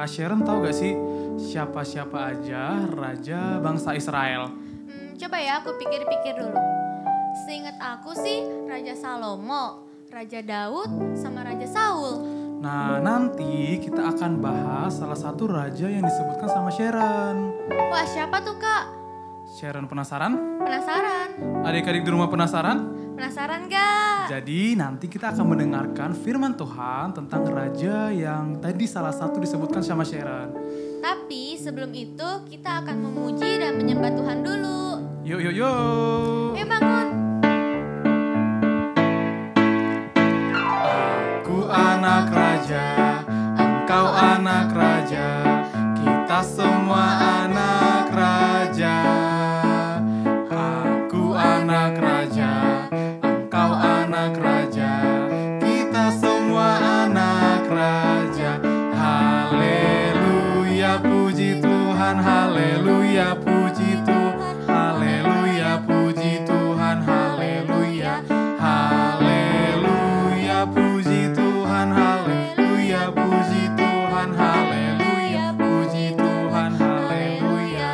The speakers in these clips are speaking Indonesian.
Sharon tahu gak sih siapa-siapa aja raja bangsa Israel? Coba ya aku pikir-pikir dulu. Seingat aku sih Raja Salomo, Raja Daud, sama Raja Saul. Nah nanti kita akan bahas salah satu raja yang disebutkan sama Sharon. Wah siapa tuh Kak? Sharon penasaran? Penasaran. Adik-adik di rumah penasaran? Penasaran gak? Jadi nanti kita akan mendengarkan firman Tuhan tentang raja yang tadi salah satu disebutkan sama Sharon. Tapi sebelum itu kita akan memuji dan menyembah Tuhan dulu. Yuk. Ayo bangun. Aku anak raja, engkau anak raja, kita semua anak raja. Aku anak raja, engkau anak raja, kita semua anak raja. Haleluya puji Tuhan, haleluya puji Tuhan, haleluya puji Tuhan, haleluya. Haleluya puji Tuhan, haleluya puji Tuhan, haleluya puji Tuhan, haleluya.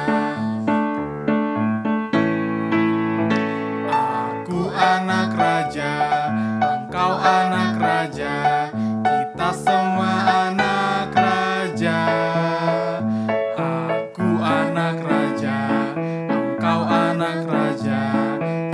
Aku anak raja, engkau anak raja, kita semua anak raja. Aku anak raja, engkau anak raja,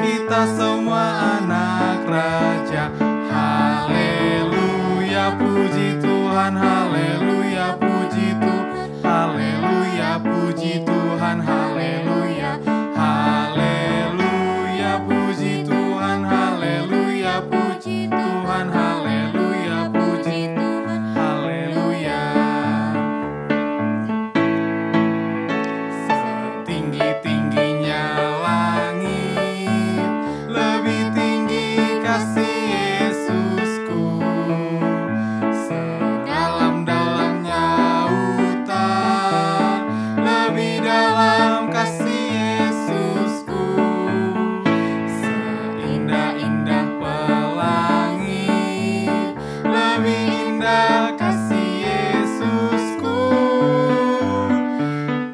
kita semua anak raja. Haleluya puji Tuhan, haleluya puji Tuhan, haleluya puji Tuhan, haleluya. Haleluya puji Tuhan, haleluya puji Tuhan, haleluya puji Tuhan, haleluya. Setinggi-tingginya langit, lebih tinggi kasih Yesusku. Sedalam-dalamnya lautan, lebih dalam kasih Yesusku. Seindah-indah pelangi, lebih indah kasih Yesusku.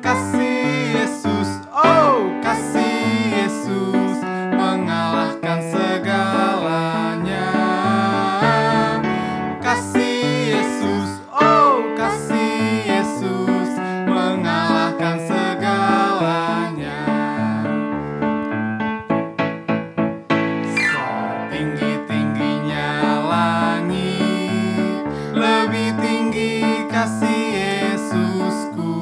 Kasih Yesus, oh kasih Yesus, mengalahkan segalanya. Kasih Yesus, oh kasih Yesus, mengalahkan segalanya. Setinggi-tingginya langit, lebih tinggi kasih Yesusku.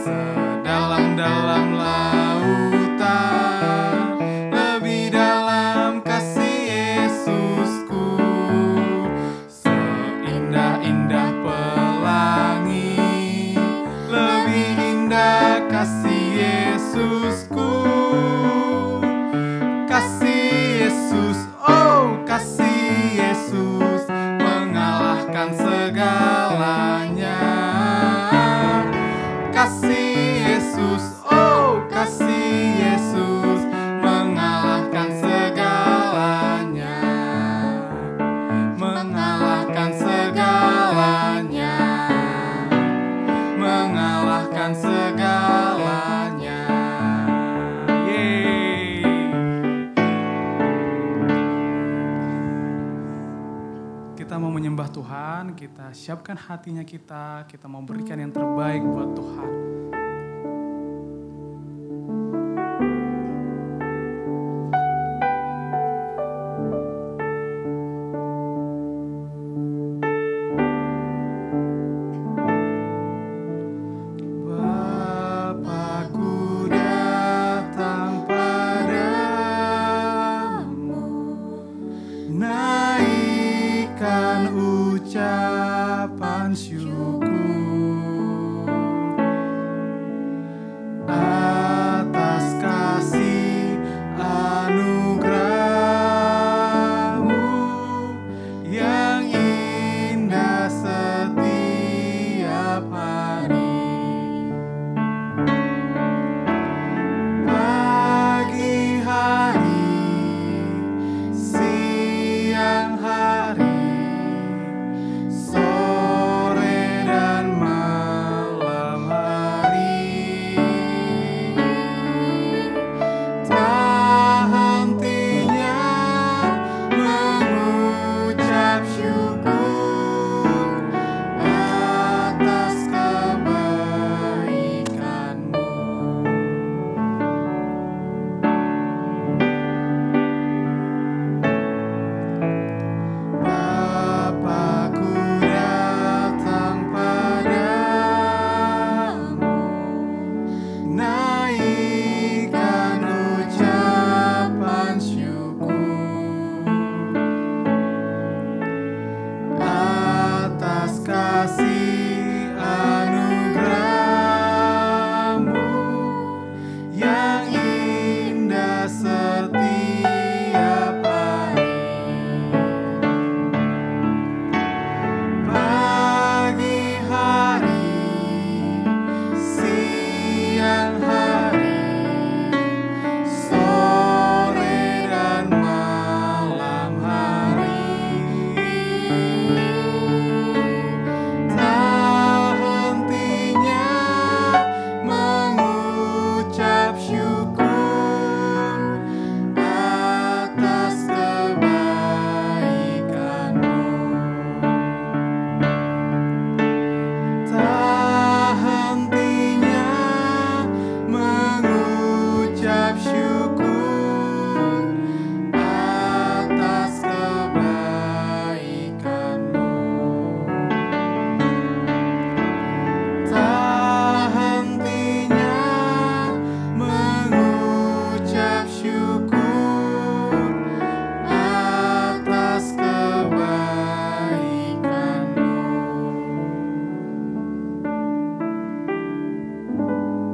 Sedalam-dalam lautan, lebih dalam kasih Yesusku. Seindah-indah pelangi, lebih indah kasih Yesusku. Kasih Yesus, oh kasih Yesus, mengalahkan segalanya. Kasih Yesus, oh kasih Yesus, mengalahkan segalanya. Mengalahkan segalanya. Mengalahkan segalanya. Yeay. Kita mau menyembah Tuhan, kita siapkan hatinya kita mau berikan yang terbaik buat Tuhan.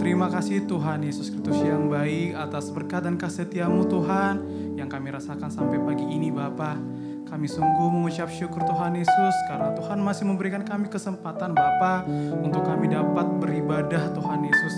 terima kasih Tuhan Yesus Kristus yang baik atas berkat dan kasih setiamu Tuhan yang kami rasakan sampai pagi ini Bapa. Kami sungguh mengucap syukur Tuhan Yesus karena Tuhan masih memberikan kami kesempatan Bapa untuk kami dapat beribadah Tuhan Yesus.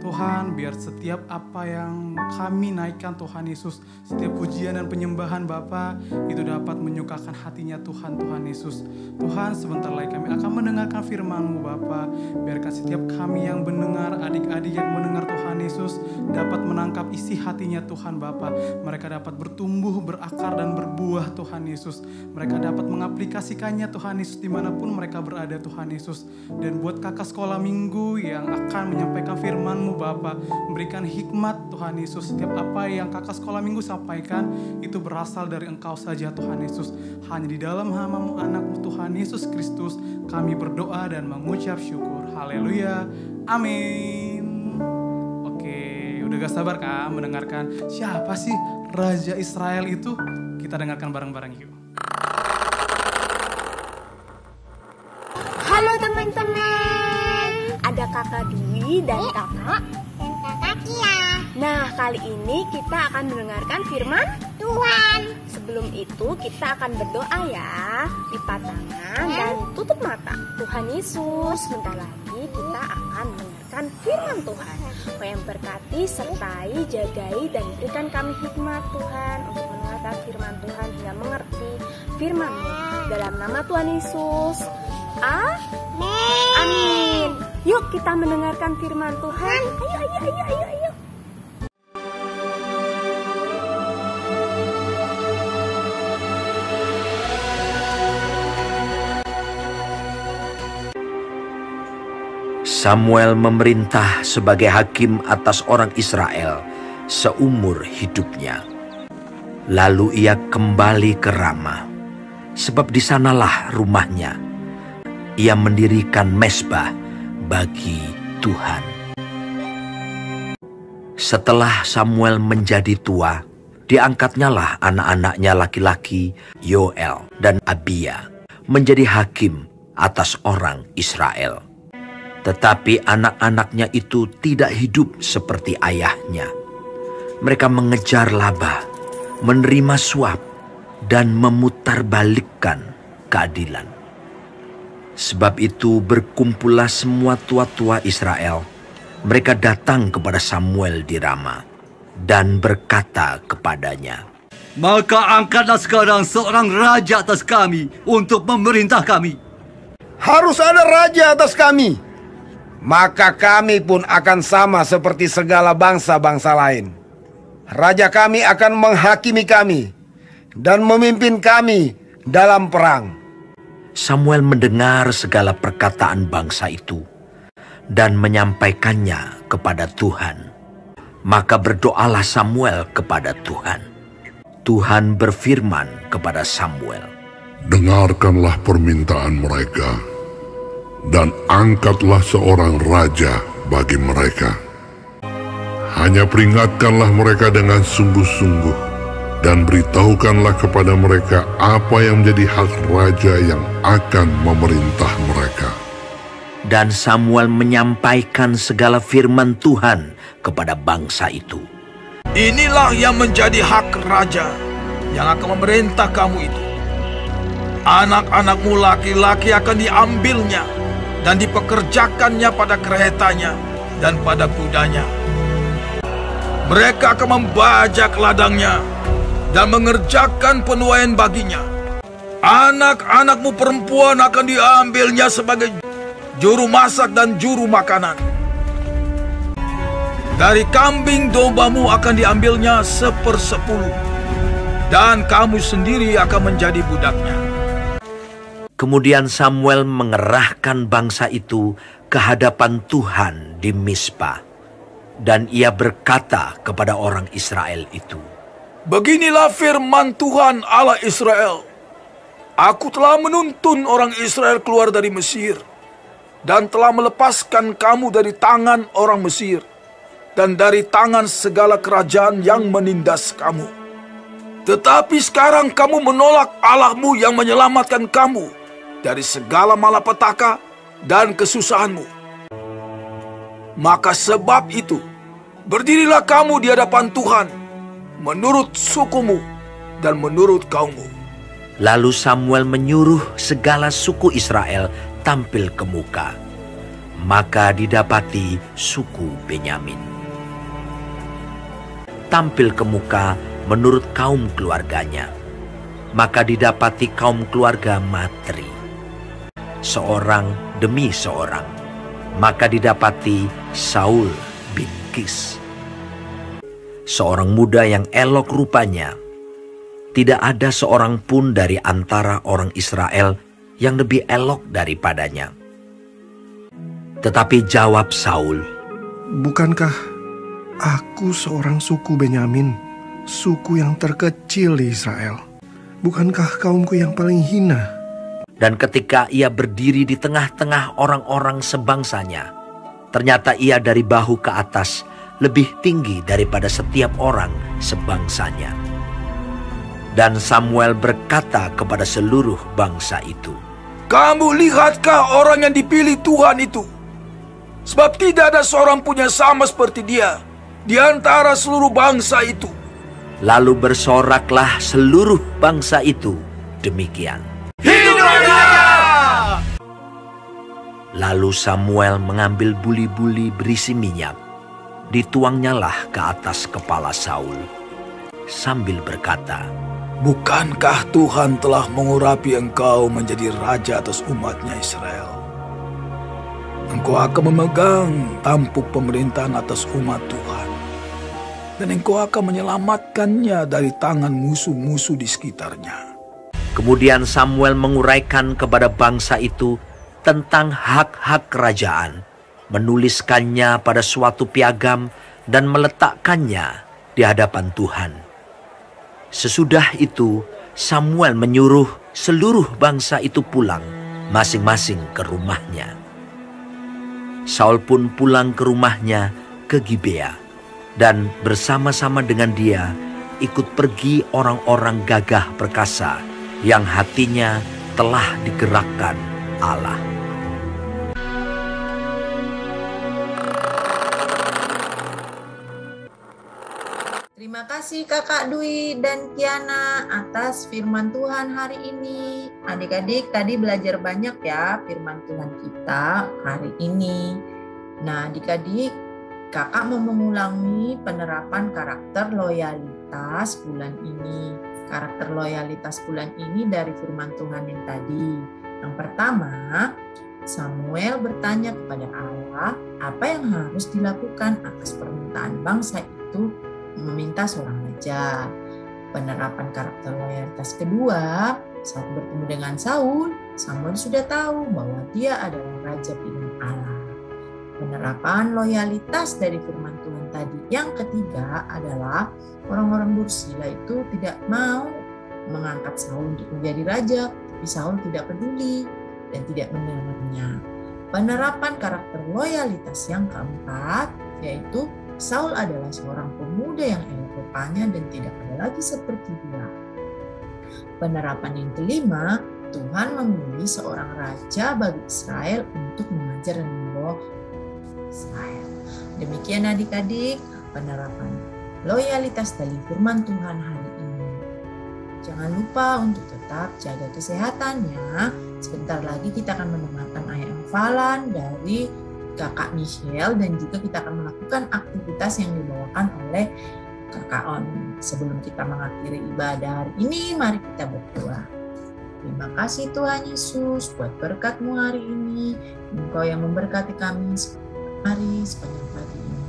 Tuhan, biar setiap apa yang kami naikkan Tuhan Yesus, setiap pujian dan penyembahan Bapa itu dapat menyukakan hatinya Tuhan Yesus. Tuhan, sebentar lagi kami akan mendengarkan firman-Mu Bapa. Biarkan setiap kami yang mendengar, adik-adik yang mendengar Tuhan Yesus dapat menangkap isi hatinya Tuhan Bapa. Mereka dapat bertumbuh, berakar dan berbuah Tuhan Yesus. Mereka dapat mengaplikasikannya Tuhan Yesus dimanapun mereka berada Tuhan Yesus. Dan buat kakak sekolah minggu yang akan menyampaikan firman-Mu Bapa, memberikan hikmat Tuhan Yesus. Setiap apa yang kakak sekolah minggu sampaikan itu berasal dari Engkau saja Tuhan Yesus. Hanya di dalam nama-Mu anak-Mu Tuhan Yesus Kristus kami berdoa dan mengucap syukur. Haleluya. Amin. Oke, udah gak sabar kan mendengarkan siapa sih Raja Israel itu? Kita dengarkan bareng-bareng yuk. Halo teman-teman, ada kakak Dwi dan kakak Kia. Nah, kali ini kita akan mendengarkan firman Tuhan. Sebelum itu kita akan berdoa ya. Lipat tangan dan tutup mata. Tuhan Yesus, sebentar lagi kita akan mendengarkan firman Tuhan. Kau yang berkati, sertai, jagai dan berikan kami hikmat Tuhan untuk mendengarkan firman Tuhan hingga mengerti firman-Mu. Dalam nama Tuhan Yesus. Amin. Yuk kita mendengarkan firman Tuhan. Ayo. Samuel memerintah sebagai hakim atas orang Israel seumur hidupnya. Lalu ia kembali ke Rama, sebab di sanalah rumahnya. Ia mendirikan mezbah bagi Tuhan. Setelah Samuel menjadi tua, diangkatnyalah anak-anaknya laki-laki Yoel dan Abia menjadi hakim atas orang Israel. Tetapi anak-anaknya itu tidak hidup seperti ayahnya. Mereka mengejar laba, menerima suap, dan memutarbalikkan keadilan. Sebab itu berkumpullah semua tua-tua Israel. Mereka datang kepada Samuel di Rama dan berkata kepadanya, "Maka angkatlah sekarang seorang raja atas kami untuk memerintah kami." Harus ada raja atas kami. Maka kami pun akan sama seperti segala bangsa-bangsa lain. Raja kami akan menghakimi kami dan memimpin kami dalam perang. Samuel mendengar segala perkataan bangsa itu dan menyampaikannya kepada Tuhan. Maka berdoalah Samuel kepada Tuhan. Tuhan berfirman kepada Samuel, "Dengarkanlah permintaan mereka, dan angkatlah seorang raja bagi mereka. Hanya peringatkanlah mereka dengan sungguh-sungguh, dan beritahukanlah kepada mereka apa yang menjadi hak raja yang akan memerintah mereka." Dan Samuel menyampaikan segala firman Tuhan kepada bangsa itu. "Inilah yang menjadi hak raja yang akan memerintah kamu itu. Anak-anakmu laki-laki akan diambilnya dan dipekerjakannya pada keretanya dan pada kudanya. Mereka akan membajak ladangnya dan mengerjakan penuaian baginya. Anak-anakmu perempuan akan diambilnya sebagai juru masak dan juru makanan. Dari kambing dombamu akan diambilnya 1/10, dan kamu sendiri akan menjadi budaknya." Kemudian Samuel mengerahkan bangsa itu ke hadapan Tuhan di Mizpah. Dan ia berkata kepada orang Israel itu, "Beginilah firman Tuhan Allah Israel. Aku telah menuntun orang Israel keluar dari Mesir dan telah melepaskan kamu dari tangan orang Mesir dan dari tangan segala kerajaan yang menindas kamu. Tetapi sekarang kamu menolak Allahmu yang menyelamatkan kamu dari segala malapetaka dan kesusahanmu. Maka sebab itu, berdirilah kamu di hadapan Tuhan, menurut sukumu dan menurut kaummu. Lalu Samuel menyuruh segala suku Israel tampil ke muka. Maka didapati suku Benyamin tampil ke muka menurut kaum keluarganya. Maka didapati kaum keluarga Matri, seorang demi seorang. Maka didapati Saul bin Kis, seorang muda yang elok rupanya. Tidak ada seorang pun dari antara orang Israel yang lebih elok daripadanya. Tetapi jawab Saul, "Bukankah aku seorang suku Benyamin, suku yang terkecil di Israel? Bukankah kaumku yang paling hina?" Dan ketika ia berdiri di tengah-tengah orang-orang sebangsanya, ternyata ia dari bahu ke atas lebih tinggi daripada setiap orang sebangsanya. Dan Samuel berkata kepada seluruh bangsa itu, "Kamu lihatkah orang yang dipilih Tuhan itu? Sebab tidak ada seorang pun yang sama seperti dia di antara seluruh bangsa itu." Lalu bersoraklah seluruh bangsa itu demikian. Hidup raja! Lalu Samuel mengambil buli-buli berisi minyak, dituangnyalah ke atas kepala Saul, sambil berkata, "Bukankah Tuhan telah mengurapi engkau menjadi raja atas umatnya Israel? Engkau akan memegang tampuk pemerintahan atas umat Tuhan, dan engkau akan menyelamatkannya dari tangan musuh-musuh di sekitarnya." Kemudian Samuel menguraikan kepada bangsa itu tentang hak-hak kerajaan, menuliskannya pada suatu piagam dan meletakkannya di hadapan Tuhan. Sesudah itu Samuel menyuruh seluruh bangsa itu pulang masing-masing ke rumahnya. Saul pun pulang ke rumahnya ke Gibea, dan bersama-sama dengan dia ikut pergi orang-orang gagah perkasa yang hatinya telah digerakkan Allah. Terima kasih Kakak Dwi dan Kiana atas firman Tuhan hari ini. Adik-adik tadi belajar banyak ya firman Tuhan kita hari ini. Nah adik-adik, Kakak mau mengulangi penerapan karakter loyalitas bulan ini. Karakter loyalitas bulan ini dari firman Tuhan yang tadi. Yang pertama, Samuel bertanya kepada Allah apa yang harus dilakukan atas permintaan bangsa itu meminta seorang raja. Penerapan karakter loyalitas kedua, saat bertemu dengan Saul, Samuel sudah tahu bahwa dia adalah raja pilihan Allah. Penerapan loyalitas dari firman Tuhan tadi. Yang ketiga adalah orang-orang Dursila itu tidak mau mengangkat Saul untuk menjadi raja, tapi Saul tidak peduli dan tidak menerimanya. Penerapan karakter loyalitas yang keempat, yaitu Saul adalah seorang pemuda yang elok rupanya dan tidak ada lagi seperti dia. Penerapan yang kelima, Tuhan memilih seorang raja bagi Israel untuk mengajar dan membawa Israel. Demikian adik-adik penerapan loyalitas dari firman Tuhan hari ini. Jangan lupa untuk tetap jaga kesehatannya. Sebentar lagi kita akan mendengarkan ayat hafalan dari Kakak Michelle dan juga kita akan melakukan aktivitas yang dibawakan oleh Kakak On. Sebelum kita mengakhiri ibadah hari ini, mari kita berdoa. Terima kasih Tuhan Yesus buat berkat-Mu hari ini. Engkau yang memberkati kami hari sepanjang pagi ini.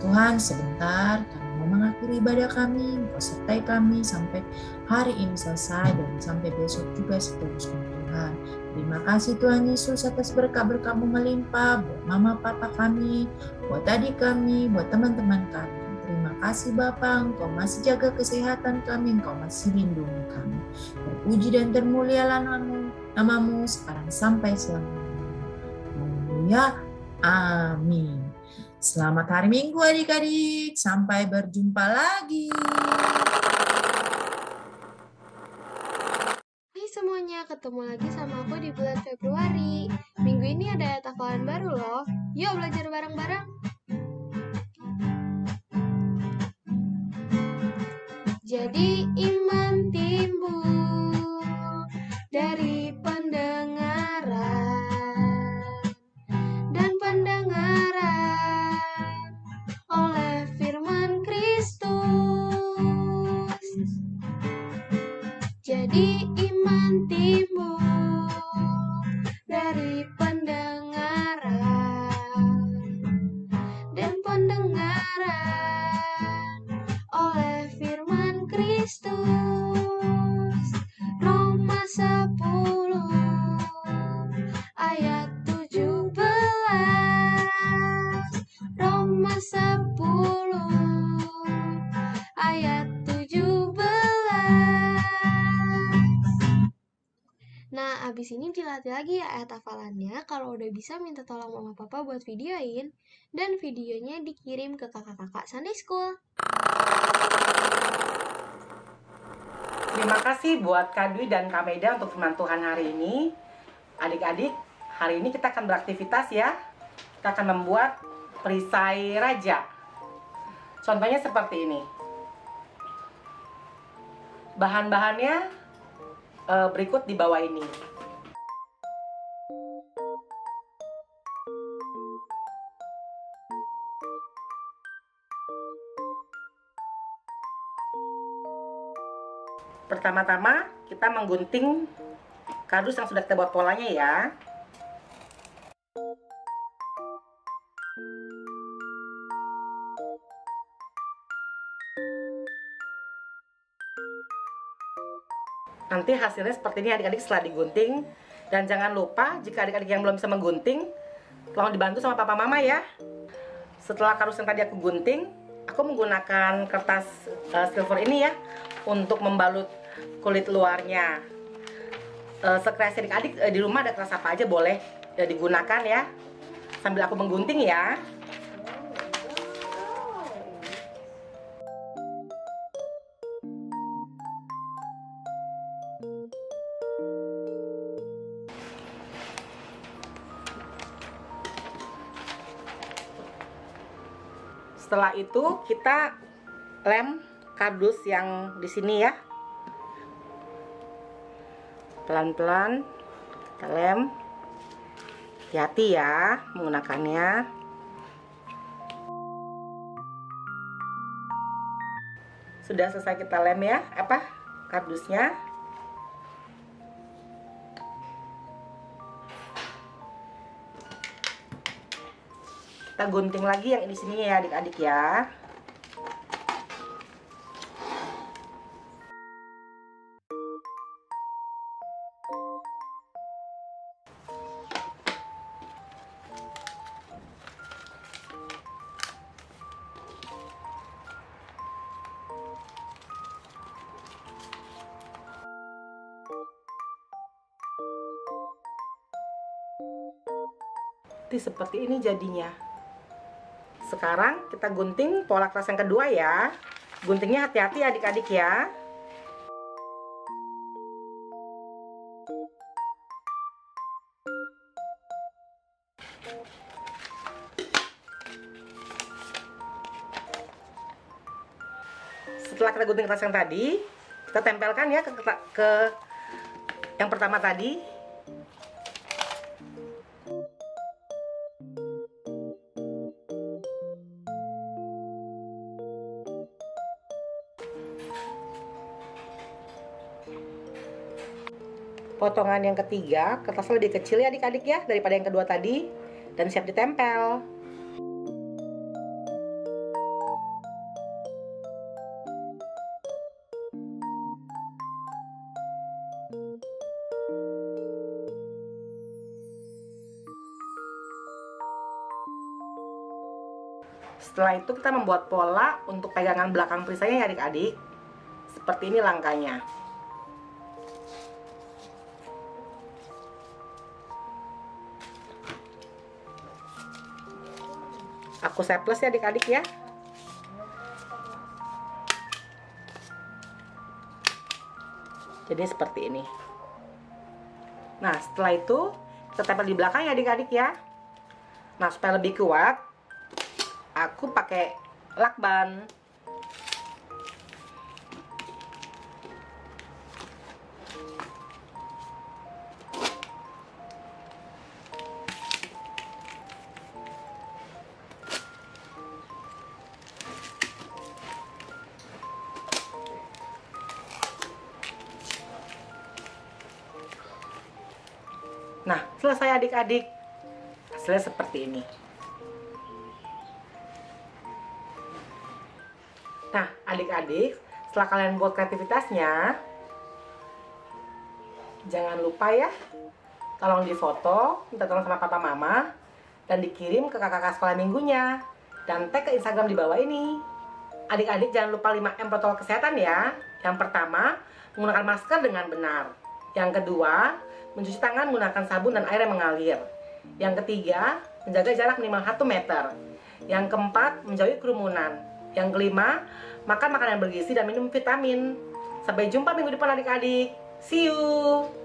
Tuhan, sebentar kami mau mengakhiri ibadah kami. Engkau sertai kami sampai hari ini selesai dan sampai besok juga seterusnya Tuhan. Terima kasih Tuhan Yesus atas berkat-berkat-Mu melimpah buat mama papa kami, buat adik kami, buat teman-teman kami. Terima kasih Bapa, Engkau masih jaga kesehatan kami, Engkau masih lindungi kami. Terpuji dan termulialah namamu sekarang sampai selamanya. Haleluya. Amin. Selamat hari Minggu adik-adik. Sampai berjumpa lagi. Hai semuanya, ketemu lagi sama aku di bulan Februari. Minggu ini ada ayat hafalan baru loh. Yuk belajar bareng-bareng. Jadi iman timbul dari pendengaran, dan pendengaran oleh firman Kristus. Jadi iman timbul dari pendengaran, dan pendengaran oleh firman Kristus. Roma 10 ayat 17. Roma 10 ayat 17. Nah, abis ini dilatih lagi ya ayat hafalannya. Kalau udah bisa minta tolong mama papa buat videoin, dan videonya dikirim ke kakak-kakak Sunday School. Terima kasih buat Kak Dwi dan Kak Meda untuk firman Tuhan hari ini. Adik-adik, hari ini kita akan beraktivitas ya. Kita akan membuat perisai raja. Contohnya seperti ini. Bahan-bahannya berikut di bawah ini. Pertama-tama kita menggunting kardus yang sudah kita buat polanya ya. Nanti hasilnya seperti ini adik-adik setelah digunting. Dan jangan lupa jika adik-adik yang belum bisa menggunting, tolong dibantu sama papa mama ya. Setelah kardus yang tadi aku gunting, aku menggunakan kertas silver ini ya untuk membalut kulit luarnya. Sekreasi adik-adik di rumah ada kertas apa aja boleh digunakan ya. Sambil aku menggunting ya. Setelah itu kita lem kardus yang di sini ya. Pelan-pelan kita lem. Hati-hati ya menggunakannya. Sudah selesai kita lem ya, kardusnya. Kita gunting lagi yang di sini ya adik-adik ya. Seperti ini jadinya. Sekarang kita gunting pola kertas yang kedua ya. Guntingnya hati-hati adik-adik ya. Setelah kita gunting kertas yang tadi, kita tempelkan ya ke yang pertama tadi. Potongan yang ketiga, kertasnya lebih kecil ya adik-adik ya daripada yang kedua tadi, dan siap ditempel. Setelah itu kita membuat pola untuk pegangan belakang perisainya ya adik-adik. Seperti ini langkahnya. Aku staples ya adik-adik ya. Jadi seperti ini. Nah setelah itu kita tempel di belakang ya adik-adik ya. Nah supaya lebih kuat, aku pakai lakban. Nah, selesai adik-adik. Hasilnya seperti ini. Nah, adik-adik, setelah kalian buat kreativitasnya, jangan lupa ya, tolong difoto, minta tolong sama papa mama, dan dikirim ke kakak-kakak sekolah minggunya. Dan tag ke Instagram di bawah ini. Adik-adik jangan lupa 5M protokol kesehatan ya. Yang pertama, menggunakan masker dengan benar. Yang kedua, mencuci tangan menggunakan sabun dan air yang mengalir. Yang ketiga, menjaga jarak minimal 1 meter. Yang keempat, menjauhi kerumunan. Yang kelima, makan makanan bergizi dan minum vitamin. Sampai jumpa minggu depan adik-adik. See you!